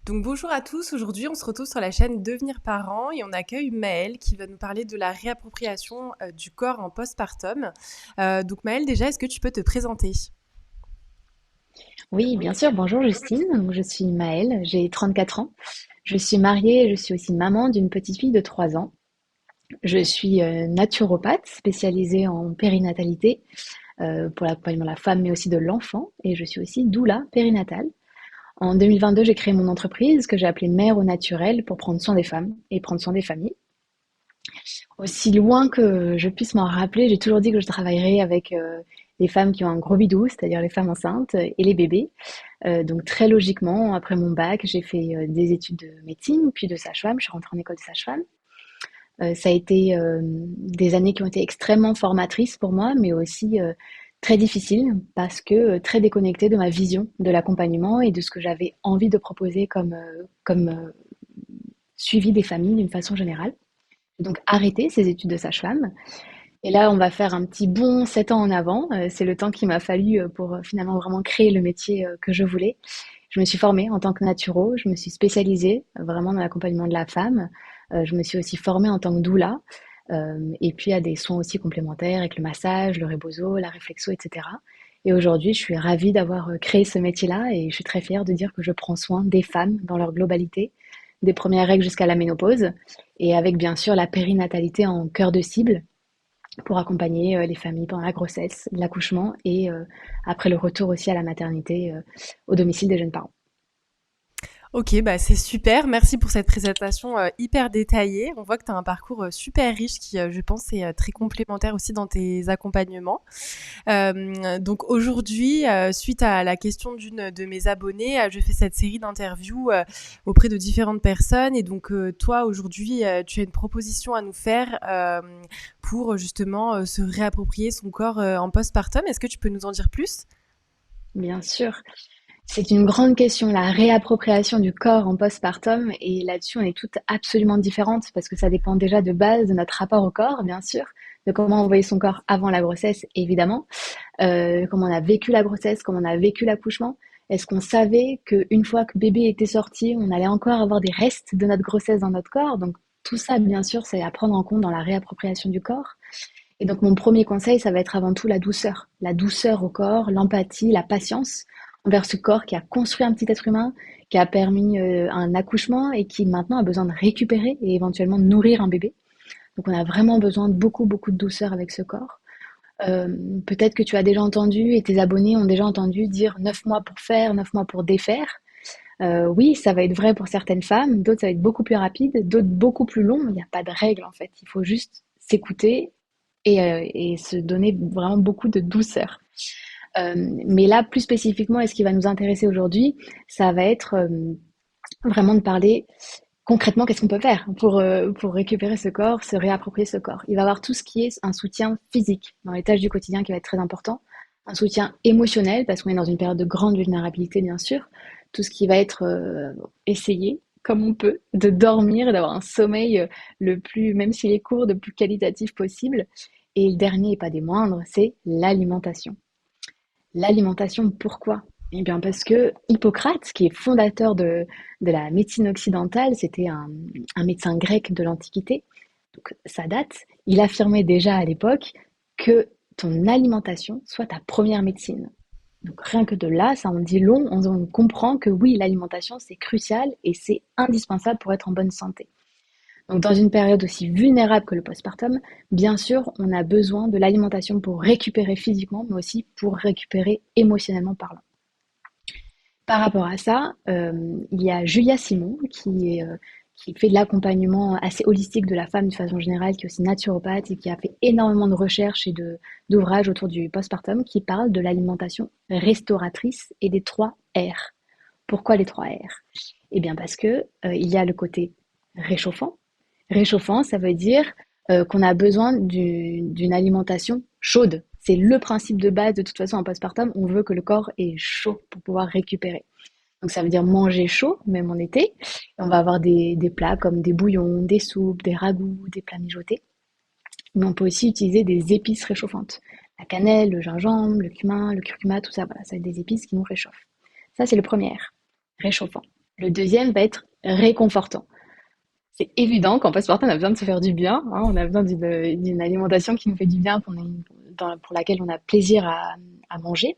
Donc bonjour à tous, aujourd'hui on se retrouve sur la chaîne Devenir parent et on accueille Maëlle qui va nous parler de la réappropriation du corps en postpartum. Donc Maëlle, déjà, est-ce que tu peux te présenter? Oui, bien sûr. Bonjour Justine. Donc, je suis Maëlle, j'ai 34 ans. Je suis mariée et je suis aussi maman d'une petite fille de 3 ans. Je suis naturopathe spécialisée en périnatalité pour l'accompagnement de la femme mais aussi de l'enfant. Et je suis aussi doula périnatale. En 2022, j'ai créé mon entreprise que j'ai appelée Mère au naturel pour prendre soin des femmes et prendre soin des familles. Aussi loin que je puisse m'en rappeler, j'ai toujours dit que je travaillerais avec les femmes qui ont un gros bidou, c'est-à-dire les femmes enceintes et les bébés. Donc très logiquement, après mon bac, j'ai fait des études de médecine, puis de sage-femme. Je suis rentrée en école de sage-femme. Ça a été des années qui ont été extrêmement formatrices pour moi, mais aussi très difficiles parce que très déconnectées de ma vision de l'accompagnement et de ce que j'avais envie de proposer comme suivi des familles d'une façon générale. J'ai donc arrêté ces études de sage-femme. Et là, on va faire un petit bond 7 ans en avant. C'est le temps qu'il m'a fallu pour finalement vraiment créer le métier que je voulais. Je me suis formée en tant que naturo, je me suis spécialisée vraiment dans l'accompagnement de la femme. Je me suis aussi formée en tant que doula. Et puis, il y a des soins aussi complémentaires avec le massage, le rebozo, la réflexo, etc. Et aujourd'hui, je suis ravie d'avoir créé ce métier-là et je suis très fière de dire que je prends soin des femmes dans leur globalité, des premières règles jusqu'à la ménopause, et avec bien sûr la périnatalité en cœur de cible pour accompagner les familles pendant la grossesse, l'accouchement et après le retour aussi à la maternité au domicile des jeunes parents. Ok, bah c'est super. Merci pour cette présentation hyper détaillée. On voit que tu as un parcours super riche qui, je pense, est très complémentaire aussi dans tes accompagnements. Donc aujourd'hui, suite à la question d'une de mes abonnées, je fais cette série d'interviews auprès de différentes personnes. Et donc toi, aujourd'hui, tu as une proposition à nous faire pour justement se réapproprier son corps en postpartum. Est-ce que tu peux nous en dire plus? Bien sûr, c'est une grande question, la réappropriation du corps en postpartum. Et là-dessus, on est toutes absolument différentes parce que ça dépend déjà de base de notre rapport au corps, bien sûr, de comment on voyait son corps avant la grossesse, évidemment, comment on a vécu la grossesse, comment on a vécu l'accouchement. Est-ce qu'on savait qu'une fois que bébé était sorti, on allait encore avoir des restes de notre grossesse dans notre corps? Donc tout ça, bien sûr, c'est à prendre en compte dans la réappropriation du corps. Et donc mon premier conseil, ça va être avant tout la douceur au corps, l'empathie, la patience envers ce corps qui a construit un petit être humain, qui a permis un accouchement et qui maintenant a besoin de récupérer et éventuellement de nourrir un bébé. Donc on a vraiment besoin de beaucoup, beaucoup de douceur avec ce corps. Euh, Peut-être que tu as déjà entendu et tes abonnés ont déjà entendu dire 9 mois pour faire, 9 mois pour défaire. Oui, ça va être vrai pour certaines femmes, d'autres ça va être beaucoup plus rapide, d'autres beaucoup plus long. Il n'y a pas de règle en fait. Il faut juste s'écouter et se donner vraiment beaucoup de douceur. Mais là, plus spécifiquement, et ce qui va nous intéresser aujourd'hui, ça va être vraiment de parler concrètement qu'est-ce qu'on peut faire pour récupérer ce corps, se réapproprier ce corps. Il va y avoir tout ce qui est un soutien physique dans les tâches du quotidien qui va être très important, un soutien émotionnel parce qu'on est dans une période de grande vulnérabilité bien sûr, tout ce qui va être essayé comme on peut de dormir, d'avoir un sommeil le plus, même s'il est court, le plus qualitatif possible. Et le dernier et pas des moindres, c'est l'alimentation. L'alimentation, pourquoi? Eh bien parce que Hippocrate, qui est fondateur de la médecine occidentale, c'était un médecin grec de l'Antiquité, donc ça date, il affirmait déjà à l'époque que ton alimentation soit ta première médecine. Donc rien que de là, ça en dit long, on comprend que oui, l'alimentation c'est crucial et c'est indispensable pour être en bonne santé. Donc dans une période aussi vulnérable que le postpartum, bien sûr, on a besoin de l'alimentation pour récupérer physiquement, mais aussi pour récupérer émotionnellement parlant. Par rapport à ça, il y a Julia Simon qui fait de l'accompagnement assez holistique de la femme de façon générale, qui est aussi naturopathe et qui a fait énormément de recherches et d'ouvrages autour du postpartum, qui parle de l'alimentation restauratrice et des 3 R. Pourquoi les 3 R? Eh bien parce que il y a le côté réchauffant. Réchauffant, ça veut dire qu'on a besoin d'une alimentation chaude. C'est le principe de base de toute façon en postpartum. On veut que le corps est chaud pour pouvoir récupérer. Donc ça veut dire manger chaud, même en été. Et on va avoir des plats comme des bouillons, des soupes, des ragoûts, des plats mijotés. Mais on peut aussi utiliser des épices réchauffantes. La cannelle, le gingembre, le cumin, le curcuma, tout ça, voilà, ça va être des épices qui nous réchauffent. Ça, c'est le premier R, réchauffant. Le deuxième va être réconfortant. C'est évident qu'en postpartum, on a besoin de se faire du bien, hein, on a besoin d'une alimentation qui nous fait du bien, pour laquelle on a plaisir à manger.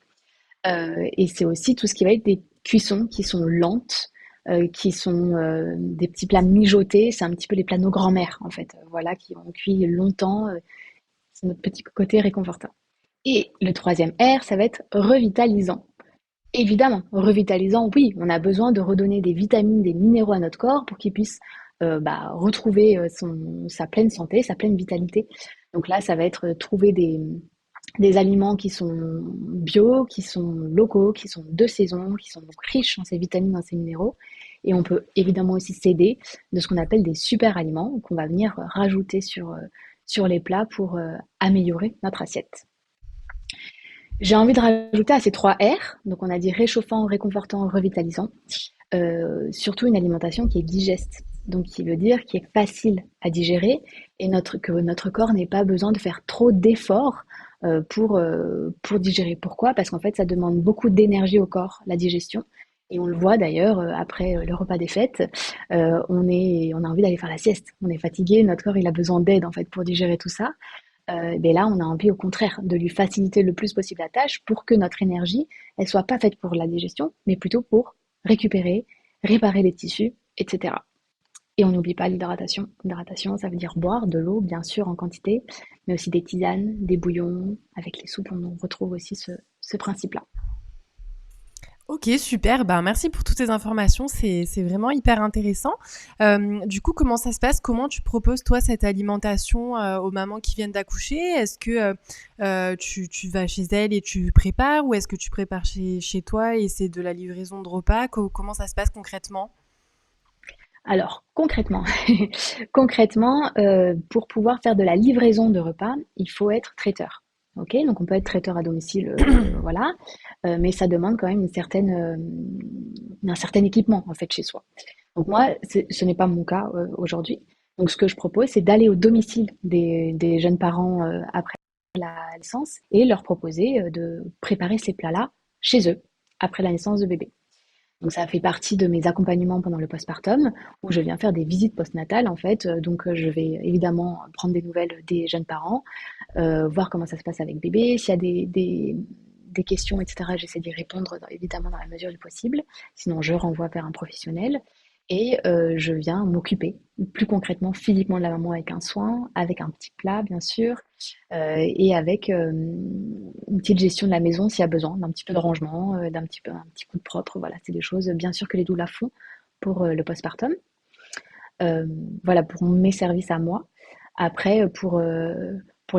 Et c'est aussi tout ce qui va être des cuissons qui sont lentes, qui sont des petits plats mijotés. C'est un petit peu les plats de nos grands-mères, en fait. Voilà, qui ont cuit longtemps. C'est notre petit côté réconfortant. Et le troisième R, ça va être revitalisant. Évidemment, revitalisant, oui, on a besoin de redonner des vitamines, des minéraux à notre corps pour qu'il puisse retrouver sa pleine santé, sa pleine vitalité. Donc là, ça va être trouver des aliments qui sont bio, qui sont locaux, qui sont de saison, qui sont donc riches en ces vitamines, en ces minéraux. Et on peut évidemment aussi s'aider de ce qu'on appelle des super aliments qu'on va venir rajouter sur les plats pour améliorer notre assiette. J'ai envie de rajouter à ces trois R, donc on a dit réchauffant, réconfortant, revitalisant, surtout une alimentation qui est digeste, donc qui veut dire qui est facile à digérer et que notre corps n'ait pas besoin de faire trop d'efforts pour digérer. Pourquoi? Parce qu'en fait, ça demande beaucoup d'énergie au corps, la digestion. Et on le voit d'ailleurs après le repas des fêtes, on a envie d'aller faire la sieste. On est fatigué, notre corps il a besoin d'aide en fait pour digérer tout ça. Ben là, on a envie au contraire de lui faciliter le plus possible la tâche pour que notre énergie, elle soit pas faite pour la digestion, mais plutôt pour récupérer, réparer les tissus, etc. Et on n'oublie pas l'hydratation. L'hydratation, ça veut dire boire de l'eau, bien sûr, en quantité, mais aussi des tisanes, des bouillons. Avec les soupes, on retrouve aussi ce principe-là. Ok, super. Ben, merci pour toutes ces informations. C'est vraiment hyper intéressant. Du coup, comment ça se passe? Comment tu proposes, toi, cette alimentation aux mamans qui viennent d'accoucher? Est-ce que tu vas chez elles et tu prépares ou est-ce que tu prépares chez toi et c'est de la livraison de repas? Comment ça se passe concrètement? Alors, concrètement, concrètement, pour pouvoir faire de la livraison de repas, il faut être traiteur. Ok, donc on peut être traiteur à domicile, voilà, mais ça demande quand même un certain équipement en fait chez soi. Donc moi, ce n'est pas mon cas aujourd'hui. Donc ce que je propose, c'est d'aller au domicile des jeunes parents après la naissance et leur proposer de préparer ces plats-là chez eux après la naissance de bébé. Donc ça fait partie de mes accompagnements pendant le postpartum, où je viens faire des visites postnatales en fait. Donc je vais évidemment prendre des nouvelles des jeunes parents, voir comment ça se passe avec bébé, s'il y a des questions, etc. J'essaie d'y répondre évidemment dans la mesure du possible. Sinon je renvoie vers un professionnel. Et je viens m'occuper plus concrètement physiquement de la maman avec un soin, avec un petit plat bien sûr, et avec une petite gestion de la maison s'il y a besoin, d'un petit peu de rangement, un petit coup de propre. Voilà, c'est des choses bien sûr que les doulas font pour le postpartum. Euh, voilà pour mes services à moi. Après, pour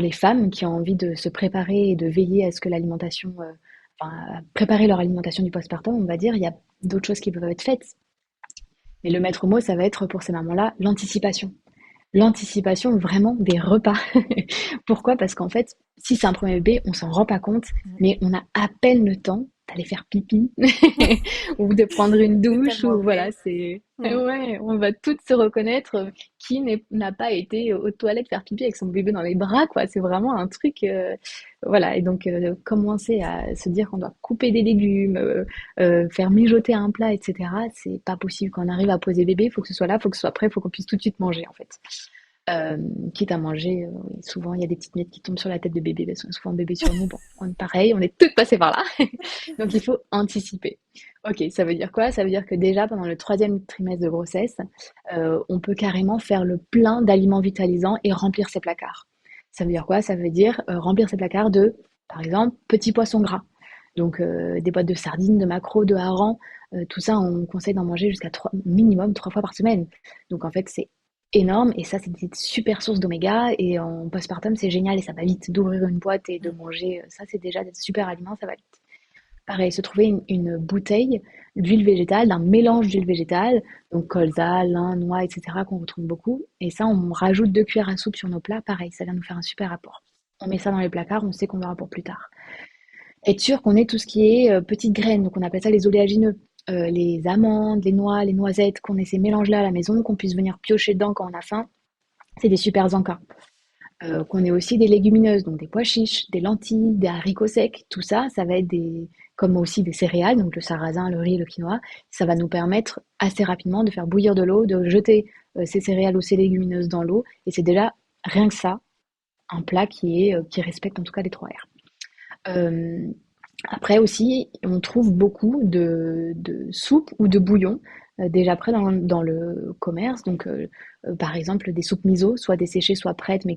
les femmes qui ont envie de se préparer et de veiller à ce que l'alimentation, enfin, à préparer leur alimentation du postpartum, on va dire, il y a d'autres choses qui peuvent être faites. Mais le maître mot, ça va être pour ces mamans-là l'anticipation. L'anticipation vraiment des repas. Pourquoi? Parce qu'en fait, si c'est un premier bébé, on s'en rend pas compte, mais on a à peine le temps d'aller faire pipi ou de prendre une C'est douche tellement ou vrai. voilà, c'est Mm. ouais, on va toutes se reconnaître n'a pas été aux toilettes faire pipi avec son bébé dans les bras quoi. C'est vraiment un truc voilà et donc commencer à se dire qu'on doit couper des légumes, faire mijoter un plat, etc. C'est pas possible quand on arrive à poser bébé, il faut que ce soit là, il faut que ce soit prêt, il faut qu'on puisse tout de suite manger en fait. Quitte à manger, oui, souvent il y a des petites miettes qui tombent sur la tête de bébé, parce qu'on a souvent bébé sur nous, bon, on est pareil, on est toutes passées par là, donc il faut anticiper. Ok, ça veut dire quoi? Ça veut dire que déjà pendant le troisième trimestre de grossesse, on peut carrément faire le plein d'aliments vitalisants et remplir ses placards. Ça veut dire quoi? Ça veut dire remplir ses placards de, par exemple, petits poissons gras. Donc des boîtes de sardines, de maquereaux, de harengs, tout ça on conseille d'en manger jusqu'à minimum 3 fois par semaine. Donc en fait c'est énorme et ça c'est des super sources d'oméga et en postpartum c'est génial et ça va vite d'ouvrir une boîte et de manger ça c'est déjà des super aliments, ça va vite. Pareil, se trouver une bouteille d'huile végétale, d'un mélange d'huile végétale, donc colza, lin, noix, etc., qu'on retrouve beaucoup. Et ça, on rajoute 2 cuillères à soupe sur nos plats. Pareil, ça vient nous faire un super apport. On met ça dans les placards, on sait qu'on verra pour plus tard. Être sûr qu'on ait tout ce qui est petites graines, donc on appelle ça les oléagineux. Les amandes, les noix, les noisettes, qu'on ait ces mélanges-là à la maison, qu'on puisse venir piocher dedans quand on a faim. C'est des super encas. Qu'on ait aussi des légumineuses, donc des pois chiches, des lentilles, des haricots secs. Tout ça, ça va être comme aussi des céréales, donc le sarrasin, le riz, le quinoa. Ça va nous permettre assez rapidement de faire bouillir de l'eau, de jeter ces céréales ou ces légumineuses dans l'eau. Et c'est déjà, rien que ça, un plat qui respecte en tout cas les 3 R. Euh, Après aussi, on trouve beaucoup de soupes ou de bouillons déjà prêts dans le commerce. Donc, par exemple, des soupes miso, soit desséchées, soit prêtes, mais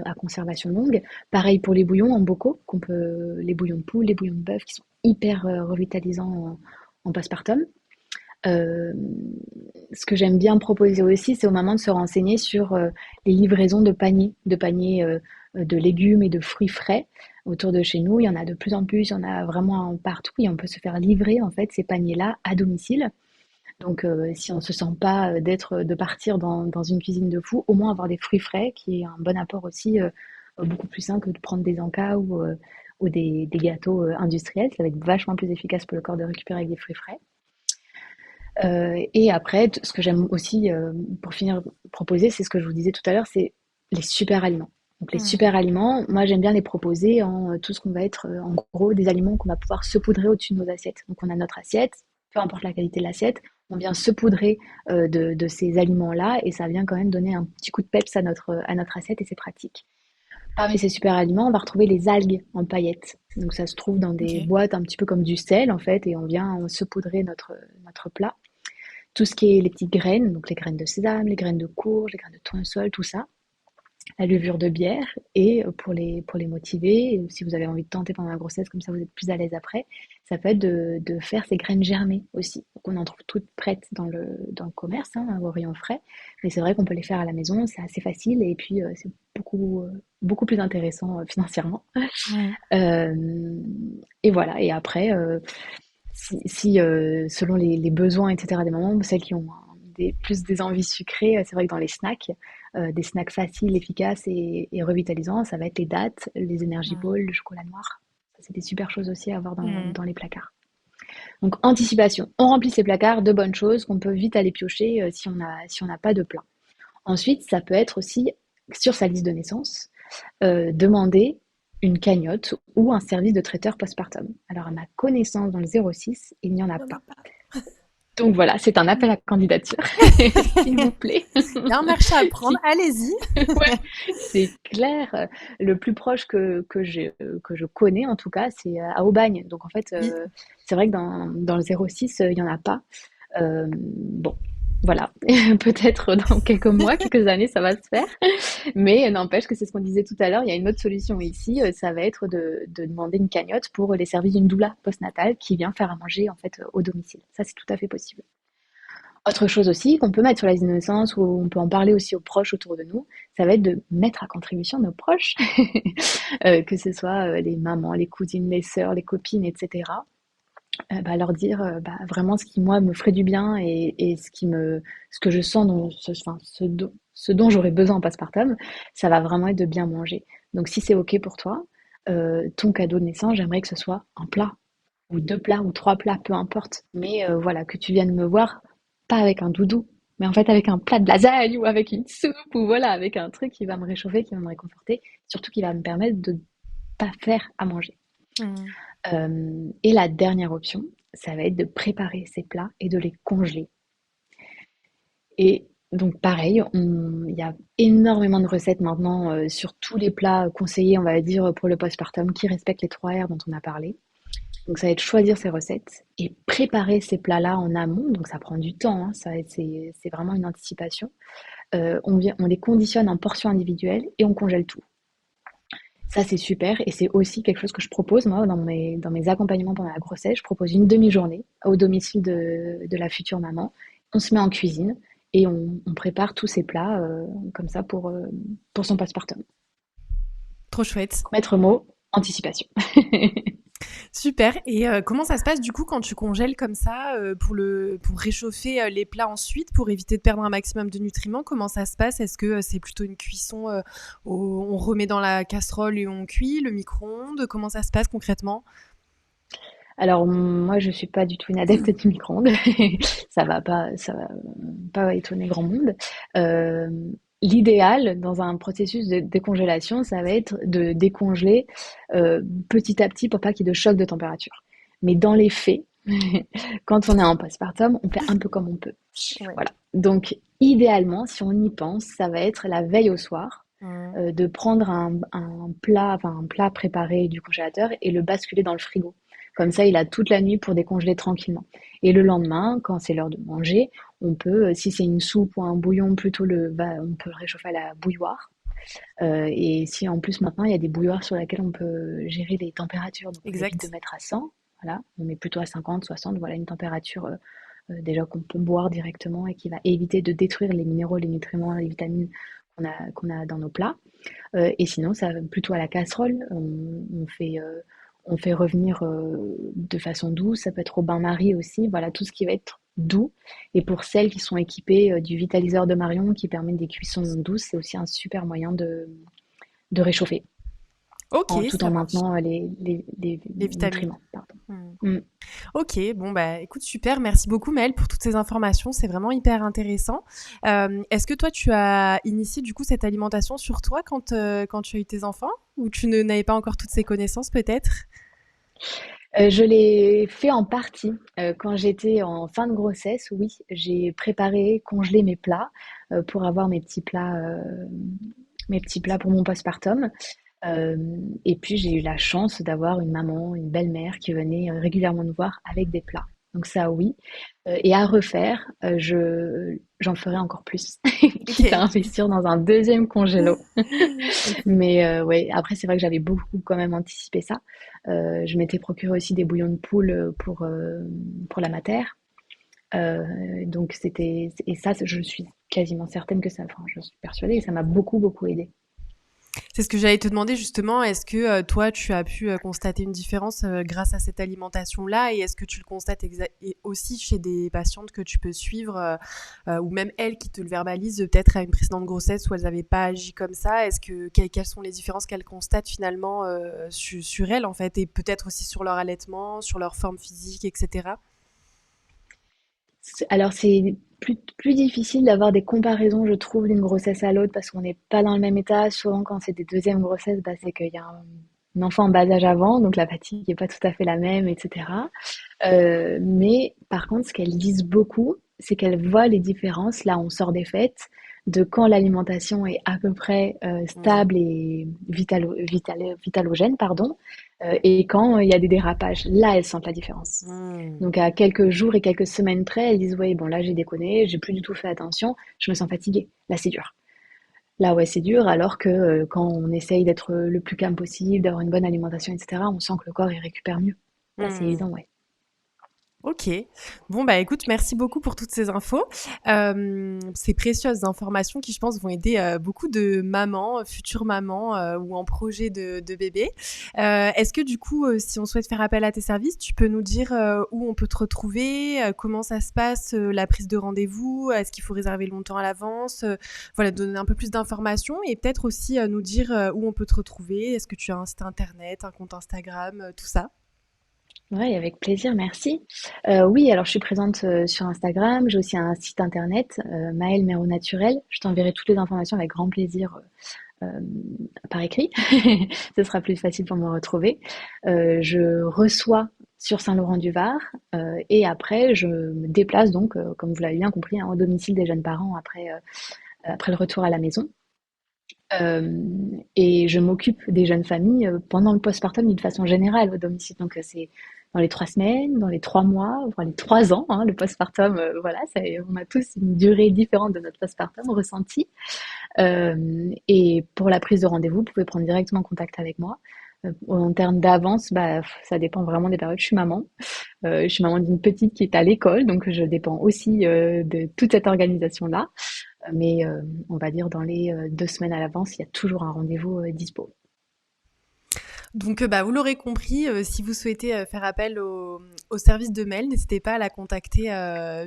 à conservation longue. Pareil pour les bouillons en bocaux, les bouillons de poule, les bouillons de bœuf, qui sont hyper revitalisants en postpartum. Euh, Ce que j'aime bien proposer aussi, c'est au moment de se renseigner sur les livraisons de paniers de légumes et de fruits frais autour de chez nous. Il y en a de plus en plus, il y en a vraiment partout et on peut se faire livrer en fait ces paniers-là à domicile. Donc si on ne se sent pas de partir dans une cuisine de fou, au moins avoir des fruits frais qui est un bon apport aussi, beaucoup plus sain que de prendre des encas ou des gâteaux industriels. Ça va être vachement plus efficace pour le corps de récupérer avec des fruits frais. Et après, ce que j'aime aussi, pour finir, proposer, c'est ce que je vous disais tout à l'heure, c'est les super aliments. Donc les Mmh. super aliments, moi j'aime bien les proposer en tout ce qu'on va être, en gros, des aliments qu'on va pouvoir saupoudrer au-dessus de nos assiettes. Donc on a notre assiette, peu importe la qualité de l'assiette, on vient saupoudrer de ces aliments-là et ça vient quand même donner un petit coup de peps à notre assiette et c'est pratique. Parmi ces super aliments, on va retrouver les algues en paillettes. Donc ça se trouve dans des OK. boîtes un petit peu comme du sel en fait et on vient saupoudrer notre plat. Tout ce qui est les petites graines, donc les graines de sésame, les graines de courge, les graines de tournesol, tout ça, la levure de bière, et pour les motiver, si vous avez envie de tenter pendant la grossesse, comme ça vous êtes plus à l'aise après, ça peut être de faire ces graines germées aussi. Donc on en trouve toutes prêtes dans le commerce, hein, au rayon frais, mais c'est vrai qu'on peut les faire à la maison, c'est assez facile, et puis c'est beaucoup plus intéressant financièrement. Mmh. Euh, et voilà, et après, si selon les besoins, etc., des mamans, celles qui ont plus des envies sucrées, c'est vrai que dans les snacks, des snacks faciles, efficaces et revitalisants, ça va être les dattes, les energy Mmh. balls, le chocolat noir. Ça, c'est des super choses aussi à avoir dans, Mmh. dans les placards. Donc, anticipation. On remplit ses placards de bonnes choses qu'on peut vite aller piocher si on n'a pas de plat. Ensuite, ça peut être aussi, sur sa liste de naissance, demander une cagnotte ou un service de traiteur postpartum. Alors, à ma connaissance, dans le 06, il n'y en a Il y en a pas. pas. Donc voilà, c'est un appel à candidature, s'il vous plaît. Il y a un marché à prendre, Si, allez-y. ouais, c'est clair. Le plus proche que je connais, en tout cas, c'est à Aubagne. Donc en fait, Oui. c'est vrai que dans le 06, il n'y en a pas. Bon, voilà. Peut-être dans quelques mois, quelques années, ça va se faire. Mais n'empêche que c'est ce qu'on disait tout à l'heure, il y a une autre solution ici, ça va être de demander une cagnotte pour les services d'une doula postnatale qui vient faire à manger en fait au domicile. Ça, c'est tout à fait possible. Autre chose aussi qu'on peut mettre sur la liste de naissance ou on peut en parler aussi aux proches autour de nous, ça va être de mettre à contribution nos proches, que ce soit les mamans, les cousines, les sœurs, les copines, etc. Bah, leur dire vraiment ce qui moi me ferait du bien et ce que je sens enfin, ce dont j'aurais besoin en postpartum, ça va vraiment être de bien manger. Donc si c'est ok pour toi, ton cadeau de naissance, j'aimerais que ce soit un plat ou 2 plats ou 3 plats, peu importe. Mais voilà, que tu viennes me voir pas avec un doudou, mais en fait avec un plat de lasagne ou avec une soupe ou voilà, avec un truc qui va me réchauffer, qui va me réconforter, surtout qui va me permettre de pas faire à manger. Mmh. Et la dernière option, ça va être de préparer ces plats et de les congeler. Et donc pareil, il y a énormément de recettes maintenant sur tous les plats conseillés, on va dire, pour le postpartum qui respectent les 3 R dont on a parlé. Donc ça va être choisir ces recettes et préparer ces plats-là en amont. Donc ça prend du temps, hein, c'est vraiment une anticipation. On les conditionne en portions individuelles et on congèle tout. Ça, c'est super et c'est aussi quelque chose que je propose, moi, dans mes accompagnements pendant la grossesse. Je propose une demi-journée au domicile de la future maman. On se met en cuisine et on prépare tous ces plats comme ça pour son postpartum. Trop chouette. Maître mot, anticipation. Super. Et comment ça se passe du coup quand tu congèles comme ça pour réchauffer les plats ensuite pour éviter de perdre un maximum de nutriments? Comment ça se passe? Est-ce que c'est plutôt une cuisson on remet dans la casserole et on cuit, le micro-ondes? Comment ça se passe concrètement? Alors moi, je suis pas du tout une adepte du micro-ondes. Ça va pas étonner grand monde. Euh, l'idéal dans un processus de décongélation, ça va être de décongeler petit à petit pour pas qu'il y ait de choc de température. Mais dans les faits, quand on est en postpartum, on fait un peu comme on peut. Ouais. Voilà. Donc, idéalement, si on y pense, ça va être la veille au soir, Mmh. de prendre un plat préparé du congélateur et le basculer dans le frigo. Comme ça, il a toute la nuit pour décongeler tranquillement. Et le lendemain, quand c'est l'heure de manger, on peut, si c'est une soupe ou un bouillon, on peut le réchauffer à la bouilloire. Et si en plus maintenant il y a des bouilloires sur lesquelles on peut gérer les températures, donc on évite de Exact. mettre à 100, voilà, on met plutôt à 50, 60, voilà une température déjà qu'on peut boire directement et qui va éviter de détruire les minéraux, les nutriments, les vitamines qu'on a dans nos plats. Et sinon, ça plutôt à la casserole, on fait revenir de façon douce. Ça peut être au bain-marie aussi. Voilà, tout ce qui va être doux. Et pour celles qui sont équipées du vitaliseur de Marion qui permet des cuissons douces, c'est aussi un super moyen de réchauffer Ok, tout ça en marche. maintenant les Les vitamines. nutriments. Pardon. Mmh. Mm. Ok, bon bah écoute, super, merci beaucoup Maëlle pour toutes ces informations, c'est vraiment hyper intéressant. Est-ce que toi tu as initié du coup cette alimentation sur toi quand tu as eu tes enfants ou n'avais pas encore toutes ces connaissances peut-être? Je l'ai fait en partie. Quand j'étais en fin de grossesse, oui, j'ai préparé, congelé mes plats pour avoir mes petits plats pour mon postpartum. Et puis j'ai eu la chance d'avoir une maman, une belle-mère qui venait régulièrement nous voir avec des plats. Donc ça, oui. Et à refaire, j'en ferai encore plus, quitte à Ok. investir dans un deuxième congélo. Ok. Mais ouais, après, c'est vrai que j'avais beaucoup quand même anticipé ça. Je m'étais procuré aussi des bouillons de poule pour la mater. Donc et ça, je suis quasiment certaine que ça, enfin, je suis persuadée que ça m'a beaucoup, beaucoup aidé. C'est ce que j'allais te demander justement. Est-ce que toi, tu as pu constater une différence grâce à cette alimentation-là et est-ce que tu le constates et aussi chez des patientes que tu peux suivre ou même elles qui te le verbalisent peut-être à une précédente grossesse où elles n'avaient pas agi comme ça? Quelles sont les différences qu'elles constatent finalement sur elles en fait et peut-être aussi sur leur allaitement, sur leur forme physique, etc. Alors, c'est plus difficile d'avoir des comparaisons, je trouve, d'une grossesse à l'autre parce qu'on n'est pas dans le même état. Souvent, quand c'est des deuxièmes grossesses, bah, c'est qu'il y a un enfant en bas âge avant, donc la fatigue n'est pas tout à fait la même, etc. Mais par contre, ce qu'elles disent beaucoup, c'est qu'elles voient les différences. Là, on sort des fêtes, de quand l'alimentation est à peu près Mm. stable et vitalogène, pardon, et quand il y a des dérapages. Là, elles sentent la différence. Mm. Donc à quelques jours et quelques semaines près, elles disent ouais bon là j'ai déconné, j'ai plus du tout fait attention, je me sens fatiguée. Là c'est dur. Là ouais c'est dur alors que quand on essaye d'être le plus calme possible, d'avoir une bonne alimentation, etc. On sent que le corps il récupère mieux. Ça c'est Mm. évident ouais. Ok. Bon, bah écoute, merci beaucoup pour toutes ces infos. Ces précieuses informations qui, je pense, vont aider beaucoup de mamans, futures mamans ou en projet de bébé. Est-ce que du coup, si on souhaite faire appel à tes services, tu peux nous dire où on peut te retrouver, comment ça se passe, la prise de rendez-vous, est-ce qu'il faut réserver longtemps à l'avance, voilà, donner un peu plus d'informations et peut-être aussi nous dire où on peut te retrouver. Est-ce que tu as un site internet, un compte Instagram, tout ça? Ouais, avec plaisir, merci. Oui, alors je suis présente sur Instagram, j'ai aussi un site internet, Maëlle Mero Naturel. Je t'enverrai toutes les informations avec grand plaisir par écrit. Ce sera plus facile pour me retrouver. Je reçois sur Saint-Laurent-du-Var et après je me déplace donc, comme vous l'avez bien compris, hein, au domicile des jeunes parents après le retour à la maison. Et je m'occupe des jeunes familles pendant le postpartum d'une façon générale au domicile. Donc c'est dans les 3 semaines, dans les 3 mois, enfin les 3 ans, hein, le postpartum, voilà, on a tous une durée différente de notre postpartum ressenti. Et pour la prise de rendez-vous, vous pouvez prendre directement contact avec moi. En termes d'avance, bah, ça dépend vraiment des périodes. Je suis maman d'une petite qui est à l'école, donc je dépends aussi de toute cette organisation-là. Mais on va dire dans les 2 semaines à l'avance, il y a toujours un rendez-vous dispo. Donc, bah, vous l'aurez compris, si vous souhaitez faire appel au service de Mel, n'hésitez pas à la contacter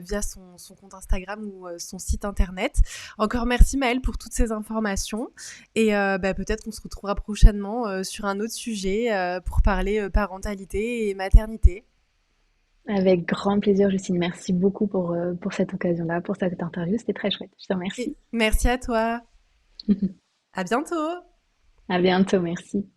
via son compte Instagram ou son site internet. Encore merci Maëlle pour toutes ces informations et bah, peut-être qu'on se retrouvera prochainement sur un autre sujet pour parler parentalité et maternité. Avec grand plaisir, Justine. Merci beaucoup pour cette occasion-là, pour cette interview. C'était très chouette. Je te Et remercie. merci à toi. À bientôt! À bientôt, merci.